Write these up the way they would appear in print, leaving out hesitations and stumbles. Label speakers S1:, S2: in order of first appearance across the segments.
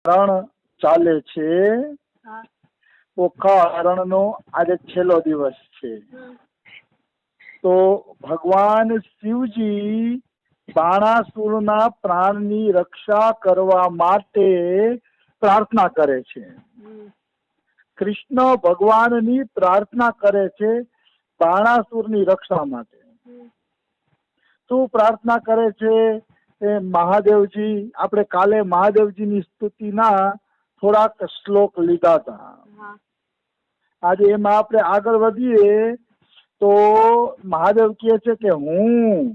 S1: રણ ચાલે છે, ઓખા હરણનો આજે છેલ્લો દિવસ છે. તો ભગવાન શિવજી બાણાસુરના પ્રાણની રક્ષા કરવા માટે પ્રાર્થના કરે છે. કૃષ્ણ ભગવાનની પ્રાર્થના કરે છે બાણાસુરની રક્ષા માટે. શું પ્રાર્થના કરે છે? એ મહાદેવજી, આપણે કાલે મહાદેવજીની સ્તુતિના થોડાક શ્લોક લીધા હતા. આજે એમાં આપણે આગળ વધીએ તો મહાદેવ કહે છે કે હું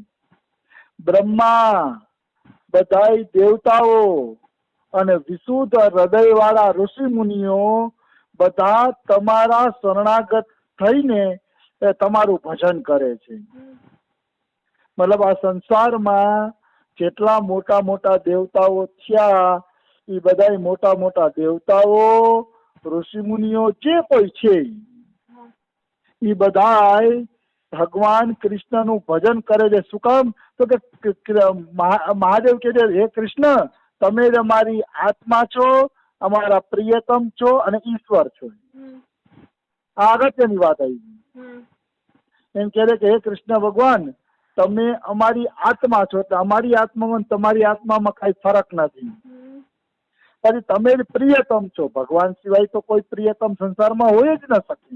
S1: બ્રહ્મા, બધાય દેવતાઓ અને વિશુદ્ધ હૃદય વાળા ઋષિ મુનિઓ બધા તમારા શરણાગત થઈને તમારું ભજન કરે છે. મતલબ આ સંસારમાં જેટલા મોટા મોટા દેવતાઓ થયા એ બધા મોટા મોટા દેવતાઓ, ઋષિ મુનિઓ જે કોઈ છે એ બધા ભગવાન કૃષ્ણનું ભજન કરે છે. શું કામ? તો કે મહાદેવ કહે છે હે કૃષ્ણ, તમે જ અમારી આત્મા છો, અમારા પ્રિયતમ છો અને ઈશ્વર છો. આ અગત્યની વાત આવી. એમ કહે છે કે હે કૃષ્ણ ભગવાન, તમે અમારી આત્મા છો, એટલે અમારી આત્મામાં તમારી આત્મામાં કઈ ફરક નથી. પછી તમે જ પ્રિયતમ છો. ભગવાન સિવાય તો કોઈ પ્રિયતમ સંસારમાં હોય જ ન શકે.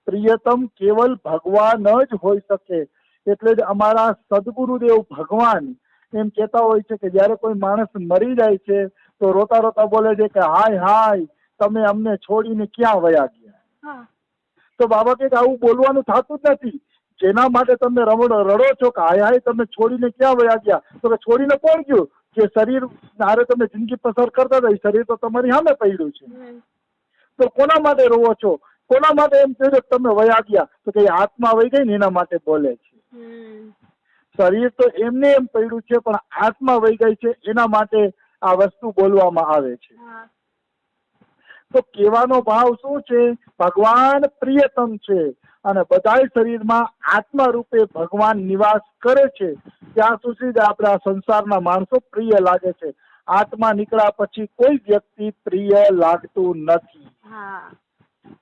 S1: પ્રિયતમ કેવલ ભગવાન જ હોઈ શકે. એટલે જ અમારા સદગુરુદેવ ભગવાન એમ કહેતા હોય છે કે જયારે કોઈ માણસ મરી જાય છે તો રોતા રોતા બોલે છે કે હાય હાય, તમે અમને છોડીને ક્યાં વયા ગયા. તો બાબા કે આવું બોલવાનું થતું જ નથી. જેના માટે તમે રડો છો કે હાય હાય તમે છોડીને ક્યાં વયા ગયા, તો કે છોડીને કોણ ગયું? જે શરીર હારે તમે જિંદગી પસાર કરતા હતા એ શરીર તો તમારી સામે પડ્યું છે. તો કોના માટે રોવો છો? કોના માટે એમ કહ્યું તમે વયા ગયા? તો કે આત્મા વહી ગઈ ને એના માટે બોલે છે. શરીર તો એમને એમ પડ્યું છે પણ આત્મા વહી ગઈ છે એના માટે આ વસ્તુ બોલવામાં આવે છે. તો કહેવાનો ભાવ શું છે? ભગવાન પ્રિયતમ છે અને બધા શરીરમાં આત્મા રૂપે ભગવાન નિવાસ કરે છે. ત્યાં સુધી જ આપણે આ સંસારના માણસો પ્રિય લાગે છે. આત્મા નીકળ્યા પછી કોઈ વ્યક્તિ પ્રિય લાગતું નથી.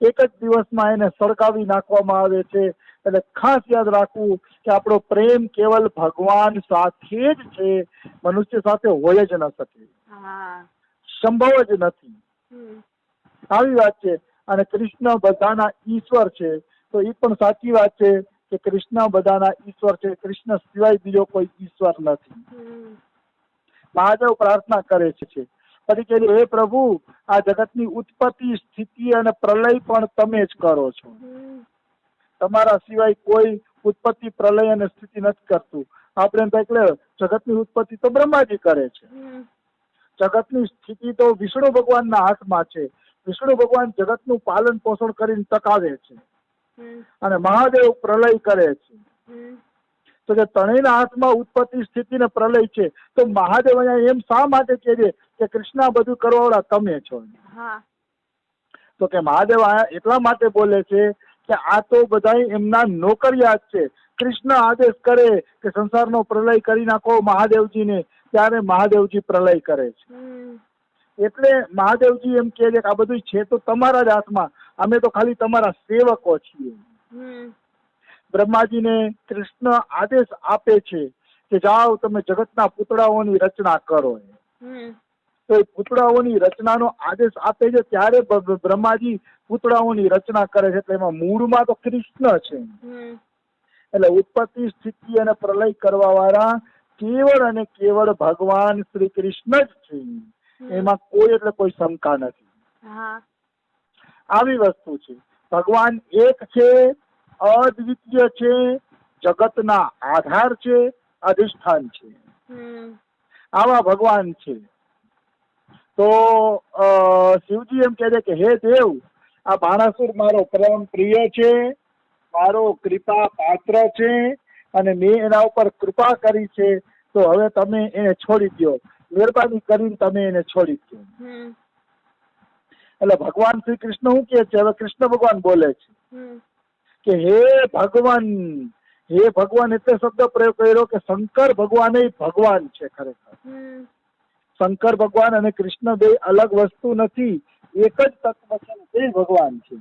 S1: એક જ દિવસમાં એને સળગાવી નાખવામાં આવે છે. એટલે ખાસ યાદ રાખવું કે આપણો પ્રેમ કેવલ ભગવાન સાથે જ છે, મનુષ્ય સાથે હોય જ ન શકે, સંભવ જ નથી. આવી વાત છે. અને કૃષ્ણ બધાના ઈશ્વર છે, તો એ પણ સાચી વાત છે કે કૃષ્ણ બધાના ઈશ્વર છે. કૃષ્ણ સિવાય બીજો કોઈ ઈશ્વર નથી. મહાદેવ પ્રાર્થના કરે છે પછી કે હે પ્રભુ, આ જગતની ઉત્પત્તિ, સ્થિતિ અને પ્રલય પણ તમે જ કરો છો. તમારા સિવાય કોઈ ઉત્પત્તિ, પ્રલય અને સ્થિતિ નથી કરતું. આપણે એટલે જગતની ઉત્પત્તિ તો બ્રહ્માજી કરે છે. જગતની સ્થિતિ તો વિષ્ણુ ભગવાનના હાથમાં છે. વિષ્ણુ ભગવાન જગતનું પાલન પોષણ કરીને ટકાવે છે અને મહાદેવ પ્રલય કરે છે. તો કે ત્રણેયના હાથમાં ઉત્પત્તિ, સ્થિતિ ને પ્રલય છે. તો મહાદેવ અહીંયા એમ શા માટે કહે છે કે કૃષ્ણ બધું કરવાવાળા તમે છો? તો કે મહાદેવ અહીંયા એટલા માટે બોલે છે કે આ તો બધા એમના નોકરિયાત છે. કૃષ્ણ આદેશ કરે કે સંસારનો પ્રલય કરી નાખો મહાદેવજીને, ત્યારે મહાદેવજી પ્રલય કરે છે. એટલે મહાદેવજી એમ કહે છે કે આ બધું છે તો તમારા જ હાથમાં, અમે તો ખાલી તમારા સેવકો છીએ. બ્રહ્માજીને કૃષ્ણ આદેશ આપે છે કે જાઓ તમે જગતના પૂતળાઓની રચના કરો. તો એ પૂતળાઓની રચનાનો આદેશ આપે છે ત્યારે બ્રહ્માજી પૂતળાઓની રચના કરે છે. એટલે એમાં મૂળમાં તો કૃષ્ણ છે. એટલે ઉત્પત્તિ, સ્થિતિ અને પ્રલય કરવા વાળા કેવળ અને કેવળ ભગવાન શ્રી કૃષ્ણ જ છે. એમાં કોઈ એટલે કોઈ શંકા નથી. આવી વસ્તુ છે. ભગવાન એક છે, અદ્વિતીય છે, જગતના આધાર છે, અધિષ્ઠાન છે. આવા ભગવાન છે. તો શિવજી એમ કહે છે કે હે દેવ, આ બાણાસુર મારો પરમ પ્રિય છે, મારો કૃપા પાત્ર છે અને મેં એના ઉપર કૃપા કરી છે. તો હવે તમે એને છોડી દો, મહેરબાની કરીને તમે એને છોડી દો. એટલે ભગવાન શ્રી કૃષ્ણ શું કહે છે? હવે કૃષ્ણ ભગવાન બોલે છે કે હે ભગવાન, હે ભગવાન એટલે શબ્દ પ્રયોગ કર્યો કે શંકર ભગવાન એ ભગવાન છે ખરેખર. શંકર ભગવાન અને કૃષ્ણ બે અલગ વસ્તુ નથી, એક જ તત્વ છે, બે ભગવાન છે.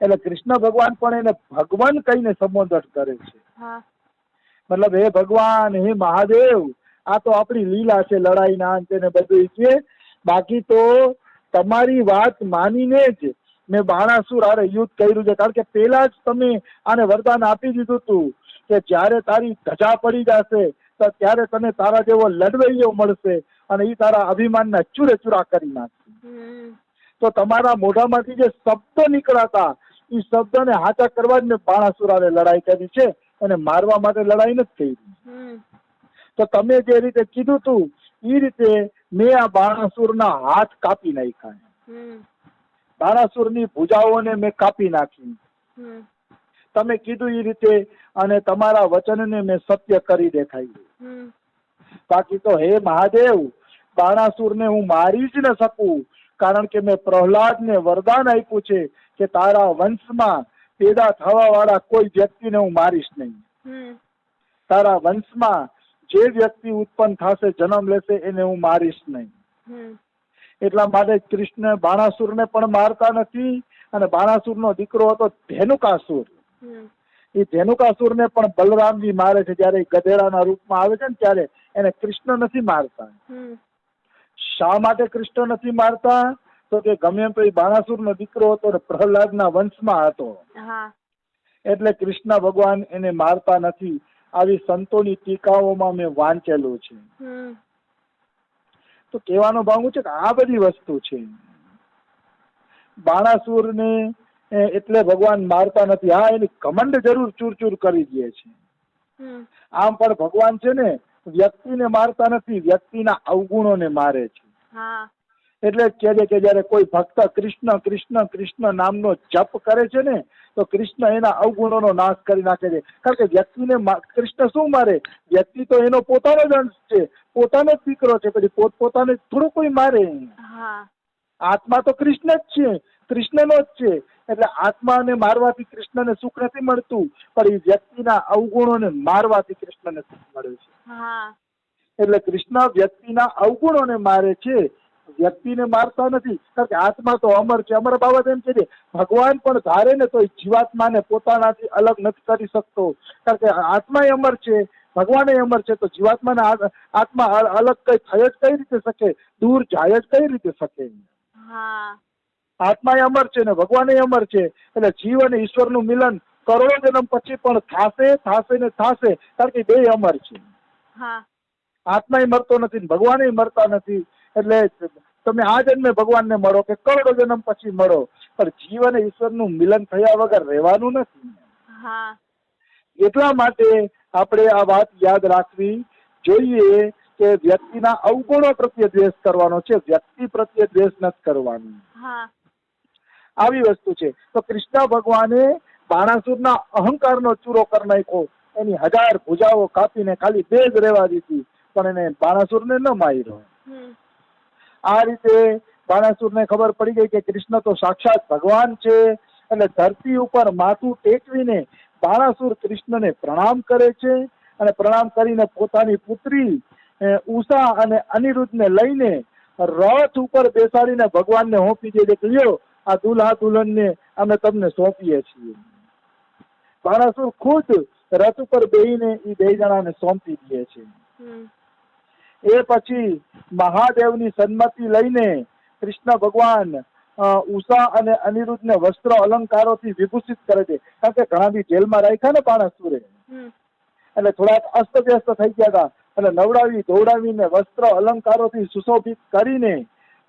S1: એટલે કૃષ્ણ ભગવાન પણ એને ભગવાન કહીને સંબોધન કરે છે. મતલબ હે ભગવાન, હે મહાદેવ, આ તો આપણી લીલા છે, લડાઈના અંતે ને બધું છે. બાકી તો તમારી વાત માનીને જ મેં બાણાસુર હારે યુદ્ધ કર્યું છે. કારણ કે પેલા જ તમે આને વરદાન આપી દીધું હતું કે જ્યારે તારી ધજા પડી જશે તો ત્યારે તને તારા જેવો લડવૈયો મળશે અને એ તારા અભિમાનના ચૂરે ચૂરા કરી નાખશે. તો તમારા મોઢામાંથી જે શબ્દ નીકળાતા એ શબ્દને હાચા કરવા જ મેં બાણાસુર હારે લડાઈ કરી છે, અને મારવા માટે લડાઈ નથી કરી. તો તમે જે રીતે કીધું તું એ રીતે મેં આ બાણાસુરના હાથ કાપી નાખ્યા, બાણાસુરની ભુજાઓને મેં કાપી નાખી, તમે કીધું એ રીતે, અને તમારા વચનને મેં સત્ય કરી દેખાયું. બાકી તો હે મહાદેવ, બાણાસુરને હું મારી જ ન શકું, કારણ કે મેં પ્રહલાદને વરદાન આપ્યું છે કે તારા વંશમાં પેદા થવા વાળા કોઈ વ્યક્તિને હું મારીશ નહીં. તારા વંશમાં જે વ્યક્તિ ઉત્પન્ન થશે, જન્મ લેશે, એને હું મારીશ નહીં. એટલા માટે કૃષ્ણ બાણાસુરને પણ મારતા નથી. અને બાણાસુરનો દીકરો હતો ધેનુકાસુર, એ ધેનુકાસુરને પણ બલરામજી મારે છે. જયારે ગધેડાના રૂપમાં આવે છે ને ત્યારે એને કૃષ્ણ નથી મારતા. શા માટે કૃષ્ણ નથી મારતા? તો કે ગમે એમ તો એ બાણાસુરનો દીકરો હતો ને પ્રહલાદના વંશમાં હતો, એટલે કૃષ્ણ ભગવાન એને મારતા નથી. આવી સંતોની ટીકાઓમાં મેં વાંચેલું છે. તો કહેવાનો ભાવ છે કે આ બધી વસ્તુ છે. બાણાસુરને એટલે ભગવાન મારતા નથી. હા, એની ઘમંડ જરૂર ચૂર કરી દે છે. આમ પણ ભગવાન છે ને વ્યક્તિને મારતા નથી, વ્યક્તિના અવગુણોને મારે છે. એટલે જ કહે છે કે જયારે કોઈ ભક્ત કૃષ્ણ કૃષ્ણ કૃષ્ણ નામનો જપ કરે છે ને તો કૃષ્ણ એના અવગુણોનો નાશ કરી નાખે છે. કારણ કે વ્યક્તિને કૃષ્ણ શું મારે? વ્યક્તિ તો એનો પોતાનો જ અંશ છે, પોતાનો જ દીકરો છે, પછી પોતાને થોડું કોઈ મારે. આત્મા તો કૃષ્ણ જ છે, કૃષ્ણનો જ છે. એટલે આત્માને મારવાથી કૃષ્ણને સુખ નથી મળતું, પણ એ વ્યક્તિના અવગુણોને મારવાથી કૃષ્ણને સુખ મળે છે. એટલે કૃષ્ણ વ્યક્તિના અવગુણોને મારે છે, વ્યક્તિને મારતા નથી. કારણ કે આત્મા તો અમર છે. અમર બાબત એમ છે ભગવાન પણ ધારે ને તો જીવાત્માને પોતાનાથી અલગ નથી કરી શકતો. કારણ કે આત્મા અમર છે, ભગવાન અમર છે, તો જીવાત્માને આત્મા અલગ કઈ થઈ જ કઈ રીતે શકે? દૂર જાય જ કઈ રીતે શકે? આત્મા અમર છે ને ભગવાન અમર છે. એટલે જીવ અને ઈશ્વરનું મિલન કરોડો જન્મ પછી પણ થશે ને થશે, કારણ કે બે અમર છે. આત્મા મરતો નથી, ભગવાન મરતા નથી. એટલે તમે આ જન્મે ભગવાનને મળો કે કરોડો જન્મ પછી મળો, પણ જીવ અને ઈશ્વરનું મિલન થયા વગર રહેવાનું નથી. એટલા માટે આપણે આ વાત યાદ રાખવી જોઈએ કે વ્યક્તિના અવગુણો પ્રત્યે દ્વેષ કરવાનો છે, વ્યક્તિ પ્રત્યે દ્વેષ નથી કરવાનો. આવી વસ્તુ છે. તો કૃષ્ણ ભગવાને બાણાસુરના અહંકારનો ચૂરો કરી નાખ્યો, એની 1000 ભુજાઓ કાપીને ખાલી 2 જ રહેવા દીધી, પણ એને બાણાસુરને ન માર્યો. આ રીતે બાણાસુરને ખબર પડી ગઈ કે કૃષ્ણ તો સાક્ષાત ભગવાન છે. એટલે ધરતી ઉપર માથું ટેકવીને બાણાસુર કૃષ્ણને પ્રણામ કરે છે, અને પ્રણામ કરીને પોતાની પુત્રી ઉષા અને અનિરુદ્ધને લઈને રથ ઉપર બેસાડીને ભગવાનને સોંપી દે કે લ્યો આ દુલ્હા દુલ્હનને અમે તમને સોંપીએ છીએ. બાણાસુર ખુદ રથ ઉપર બેહીને એ 2 જણાને સોંપી દે છે. એ પછી મહાદેવની સંમતિ લઈને કૃષ્ણ ભગવાન ઉષા અને અનિરુદ્ધને વસ્ત્ર અલંકારોથી વિભૂષિત કરે છે. કારણ કે ઘણા બી જેલમાં રાખ્યા ને બાણાસુરે, એટલે થોડાક અસ્તવ્યસ્ત થઈ ગયા હતા. એટલે નવડાવી ધોવડાવીને વસ્ત્ર અલંકારોથી સુશોભિત કરીને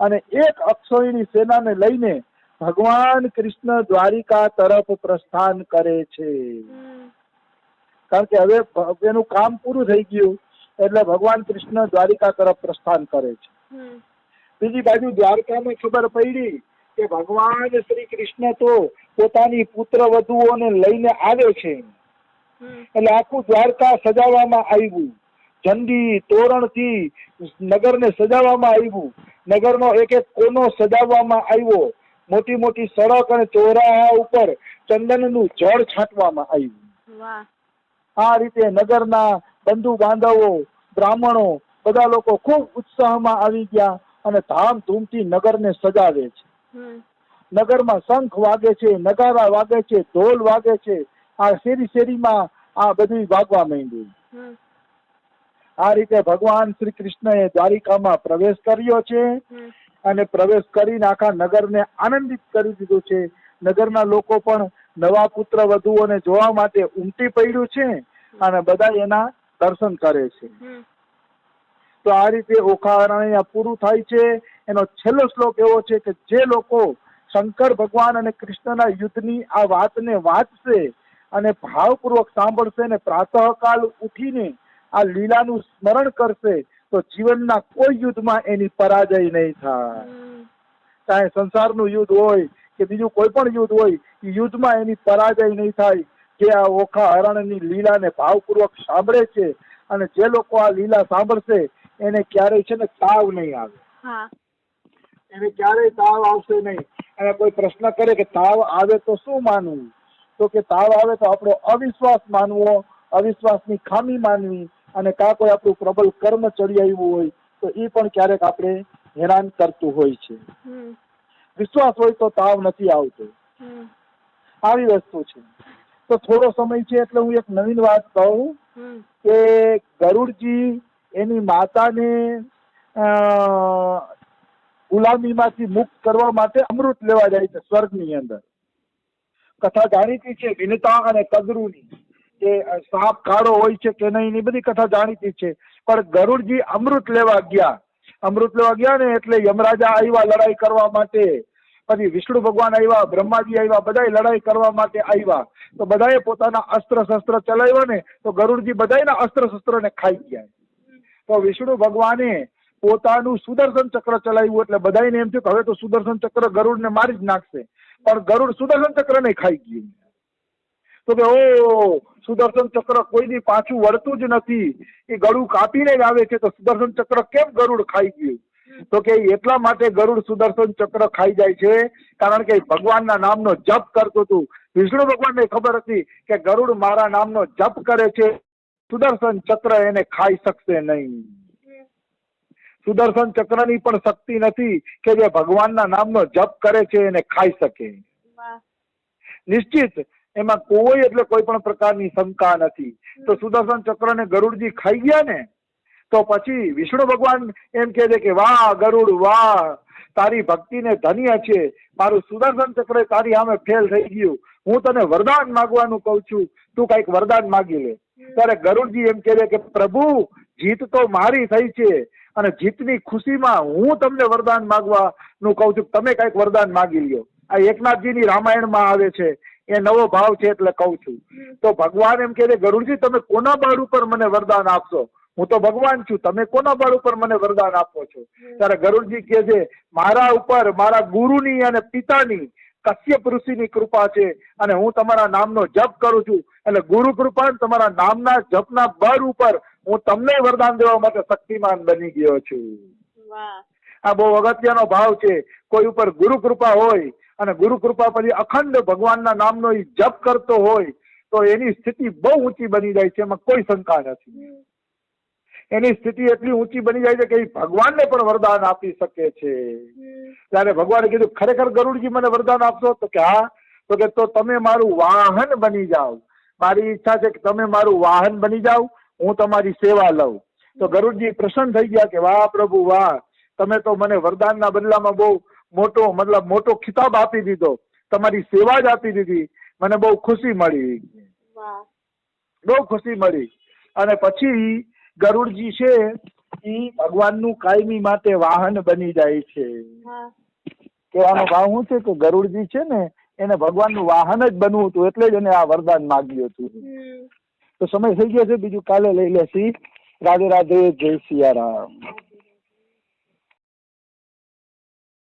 S1: અને 1 અક્ષોહિણી સેનાને લઈને ભગવાન કૃષ્ણ દ્વારિકા તરફ પ્રસ્થાન કરે છે. કારણ કે હવે એનું કામ પૂરું થઈ ગયું, એટલે ભગવાન કૃષ્ણ દ્વારિકા તરફ પ્રસ્થાન કરે છે. બીજી બાજુ દ્વારકામાં ખબર પડી કે ભગવાન શ્રી કૃષ્ણ તો પોતાની પુત્ર વધુઓને લઈને આવે છે. એટલે આખું દ્વારકા સજાવવામાં આવ્યું, ઝંડી તોરણથી નગરને સજાવવામાં આવ્યું, નગરનો એક એક કોનો સજાવવામાં આવ્યો, મોટી મોટી સડક અને ચોરાહા ઉપર ચંદનનું જળ છાંટવામાં આવ્યું. આ રીતે નગરના બંધુ બાંધવો, બ્રાહ્મણો બધા લોકો ખૂબ ઉત્સાહમાં આવી ગયા અને ધામધૂમથી નગરને સજાવે છે. નગરમાં શંખ વાગે છે, નગારા વાગે છે, ઢોલ વાગે છે. આ શેરી શેરીમાં આ બધું વાગવા માંડ્યું. આ રીતે ભગવાન શ્રી કૃષ્ણએ દ્વારિકામાં પ્રવેશ કર્યો છે અને પ્રવેશ કરીને આખા નગરને આનંદિત કરી દીધું છે. નગરના લોકો પણ નવા પુત્ર વધુઓને જોવા માટે ઉમટી પડ્યું છે અને બધા એના દર્શન કરે છે. તો આ રીતે ઓખા પૂરું થાય છે. એનો છેલ્લો શ્લોક એવો છે કે જે લોકો શંકર ભગવાન અને કૃષ્ણના યુદ્ધની આ વાતને વાંચશે અને ભાવપૂર્વક સાંભળશે ને પ્રાતઃકાલ ઉઠીને આ લીલાનું સ્મરણ કરશે તો જીવનના કોઈ યુદ્ધમાં એની પરાજય નહીં થાય. ચાહે સંસારનું યુદ્ધ હોય કે બીજું કોઈ પણ યુદ્ધ હોય, એ યુદ્ધમાં એની પરાજય નહીં થાય. જે આ ઓખા હરણની લીલાને ભાવપૂર્વક સાંભળે છે અને જે લોકો આ લીલા સાંભળશે એને ક્યારેય છે ને તાવ નહીં આવે. એને ક્યારેય તાવ આવશે નહીં. અને કોઈ પ્રશ્ન કરે કે તાવ આવે તો શું માનવું, તો કે તાવ આવે તો આપણો અવિશ્વાસ માનવો, અવિશ્વાસની ખામી માનવી, અને કાં કોઈ આપણું પ્રબળ કર્મ ચડી આવ્યું હોય તો એ પણ ક્યારેક આપણે હેરાન કરતું હોય છે. વિશ્વાસ હોય તો તાવ નથી આવતો. આવી વસ્તુ છે. તો થોડો સમય છે એટલે હું એક નવીન વાત કહું કે ગરુડજી એની માતાને ગુલામીમાંથી મુક્ત કરવા માટે અમૃત લેવા જાય છે સ્વર્ગની અંદર. કથા જાણીતી છે વિનતા અને કદરુની, કે સાપ કાળો હોય છે કે નહીં એ બધી કથા જાણીતી છે. પણ ગરુડજી અમૃત લેવા ગયા ને એટલે યમરાજા આવ્યા લડાઈ કરવા માટે, પછી વિષ્ણુ ભગવાન આવ્યા, બ્રહ્માજી આવ્યા, બધા લડાઈ કરવા માટે આવ્યા. તો બધાએ પોતાના અસ્ત્ર શસ્ત્ર ચલાવ્યા ને તો ગરુડજી બધાના અસ્ત્ર શસ્ત્ર ને ખાઈ ગયા. તો વિષ્ણુ ભગવાને પોતાનું સુદર્શન ચક્ર ચલાવ્યું એટલે બધાને એમ થયું કે હવે તો સુદર્શન ચક્ર ગરુડ ને મારી જ નાખશે. પણ ગરુડ સુદર્શન ચક્ર ને ખાઈ ગયું. તો કે ઓ સુદર્શન ચક્ર કોઈ દી પાછું વળતું જ નથી, એ ગળું કાપીને જ આવે છે, તો સુદર્શન ચક્ર કેમ ગરુડ ખાઈ ગયું? તો કે એટલા માટે ગરુડ સુદર્શન ચક્ર ખાઈ જાય છે કારણ કે ભગવાનના નામનો જપ કરતું હતું. વિષ્ણુ ભગવાનને ખબર હતી કે ગરુડ મારા નામનો જપ કરે છે, સુદર્શન ચક્ર એને ખાઈ શકશે નહીં. સુદર્શન ચક્રની પણ શક્તિ નથી કે જે ભગવાનના નામનો જપ કરે છે એને ખાઈ શકે. નિશ્ચિત એમાં કોઈ એટલે કોઈ પણ પ્રકારની શંકા નથી. તો સુદર્શન ચક્રને ગરુડજી ખાઈ ગયા ને તો પછી વિષ્ણુ ભગવાન એમ કહે છે કે વાહ ગરુડ વાહ, તારી ભક્તિને ધન્ય છે, મારું સુદર્શન ચક્ર તારી સામે ફેલ થઈ ગયું, હું તને વરદાન માગવાનું કઉ છું, તું કઈક વરદાન માગી લે. ત્યારે ગરુડજી એમ કહે છે કે પ્રભુ જીત તો મારી થઈ છે અને જીતની ખુશીમાં હું તમને વરદાન માગવાનું કઉ છું, તમે કઈક વરદાન માગી લ્યો. આ એકનાથજીની રામાયણમાં આવે છે, એ નવો ભાવ છે એટલે કઉ છું. તો ભગવાન એમ કહે છે ગરુડજી તમે કોના બળ ઉપર મને વરદાન આપશો? હું તો ભગવાન છું, તમે કોના બળ ઉપર મને વરદાન આપો છો? ત્યારે ગરુડજી કહે છે મારા ઉપર મારા ગુરુની અને પિતાની કશ્યપ ઋષિની કૃપા છે અને હું તમારા નામનો જપ કરું છું, એટલે ગુરુ કૃપા તમારા નામના જપના બળ ઉપર હું તમને વરદાન દેવા માટે શક્તિમાન બની ગયો છું. આ બહુ અગત્યનો ભાવ છે. કોઈ ઉપર ગુરુ કૃપા હોય અને ગુરુ કૃપા પછી અખંડ ભગવાનના નામનો જપ કરતો હોય તો એની સ્થિતિ બહુ ઊંચી બની જાય છે, એમાં કોઈ શંકા નથી. એની સ્થિતિ એટલી ઊંચી બની જાય છે કે એ ભગવાનને પણ વરદાન આપી શકે છે. ત્યારે ભગવાને કીધું ખરેખર ગરુડજી મને વરદાન આપશો? તો કે હા. તો કે તો તમે મારું વાહન બની જાઓ. મારી ઈચ્છા છે કે તમે મારું વાહન બની જાઓ, હું તમારી સેવા લઉં. તો ગરુડજી પ્રસન્ન થઈ ગયા કે વાહ પ્રભુ વાહ, તમે તો મને વરદાનના બદલામાં બહુ મોટો ખિતાબ આપી દીધો, તમારી સેવા જ આપી દીધી, મને બહુ ખુશી મળી, બહુ ખુશી મળી. અને પછી ગરુડજી છે એ ભગવાનનું કાયમી માટે વાહન બની જાય છે. કહેવાનો ભાવ શું છે કે ગરુડજી છે ને એને ભગવાનનું વાહન જ બનવું હતું એટલે જ એને આ વરદાન માગ્યું હતું. તો સમય થઈ ગયો છે, બીજું કાલે લઈ લેશી. રાધે રાધે, જય સિયારામ.